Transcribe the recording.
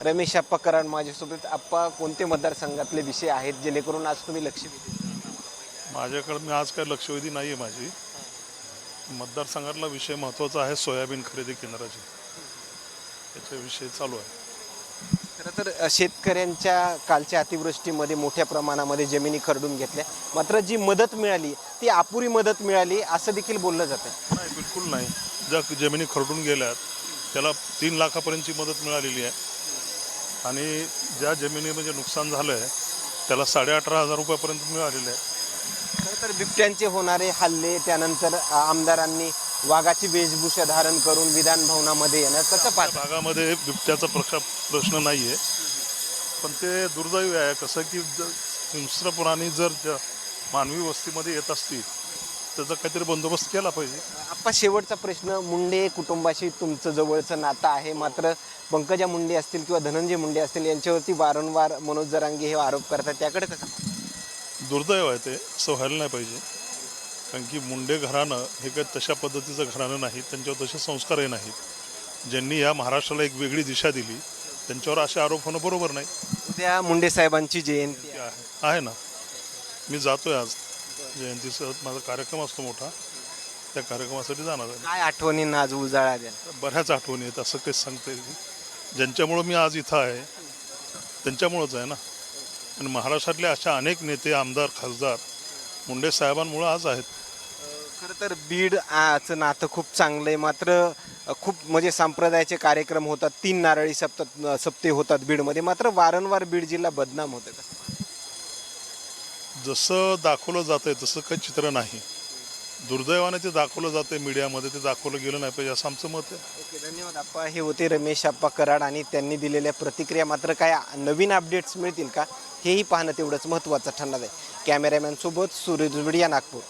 रमेश आप्पा कराड माझ्यासोबत. आप्पा, कोणते मतदारसंघातले विषय आहेत जेणेकरून आज तुम्ही लक्ष वेधले? माझ्याकडे मी आज काही लक्षवेधी नाही आहे माझी. मतदारसंघातला विषय महत्त्वाचा आहे, सोयाबीन खरेदी केंद्राची त्याच्याविषयी चालू आहे. खरं तर शेतकऱ्यांच्या कालच्या अतिवृष्टीमध्ये मोठ्या प्रमाणामध्ये जमिनी खरडून घेतल्या, मात्र जी मदत मिळाली ती अपुरी मदत मिळाली असं देखील बोललं जातं. नाही, बिलकुल नाही. ज्या जमिनी खरडून गेल्यात त्याला 3 लाखापर्यंतची मदत मिळालेली आहे आणि ज्या जमिनी म्हणजे नुकसान झालं आहे त्याला 18,500 रुपयापर्यंत मिळालेले आहे. खरं तर बिबट्यांचे होणारे हल्ले, त्यानंतर आमदारांनी वाघाची वेशभूषा धारण करून विधान भवनामध्ये येणं कसं त्या पाहता? भागामध्ये बिबट्याचा प्रश्न नाही आहे, पण ते दुर्दैवी आहे कसं की हिंस्र प्राणी जर मानवी वस्तीमध्ये येत असतील त्याचा काहीतरी बंदोबस्त केला पाहिजे. आप्पा, शेवटचा प्रश्न. मुंडे कुटुंबाशी तुमचं जवळचं नातं आहे, मात्र पंकजा मुंडे असतील किंवा धनंजय मुंडे असतील यांच्यावरती वारंवार मनोज जरांगे हे आरोप करतात, त्याकडे कसं पाहता? दुर्दैव आहे ते, असं व्हायला नाही पाहिजे. कारण की मुंडे घराणं हे काही तशा पद्धतीचं घराणं नाही, त्यांच्यावर तसे संस्कारही नाहीत. ज्यांनी या महाराष्ट्राला एक वेगळी दिशा दिली त्यांच्यावर असे आरोप होणं बरोबर नाही. उद्या मुंडे साहेबांची जयंती आहे. आहे ना, मी जातोय आज जयंतीचा माझा कार्यक्रम असतो मोठा, त्या कार्यक्रमासाठी जाणार आहे. काय आठवणींना आज उजाळा द्या? बऱ्याच आठवणी आहेत, असं काही सांगता येईल. ज्यांच्यामुळं मी आज इथं आहे त्यांच्यामुळंच आहे ना. आणि महाराष्ट्रातले अशा अनेक नेते, आमदार, खासदार मुंडे साहेबांमुळं आज आहेत. खरं तर बीड चं नातं खूप चांगलं आहे, मात्र खूप म्हणजे संप्रदायाचे कार्यक्रम होतात, 3 नारळी सप्ते होतात बीडमध्ये, मात्र वारंवार बीड जिल्हा बदनाम होतं. जसं दाखवलं जातंय तसं काही चित्र नाही. दुर्दैवाने ते दाखवलं जातंय मीडियामध्ये, ते दाखवलं गेलं नाही पाहिजे असं आमचं मत आहे. ओके, धन्यवाद आप्पा. हे होते रमेश आप्पा कराड आणि त्यांनी दिलेल्या प्रतिक्रिया. मात्र काय नवीन अपडेट्स मिळतील का हेही पाहणं तेवढंच महत्त्वाचं ठरणार आहे. कॅमेरामॅन सोबत सूरज मीडिया, नागपूर.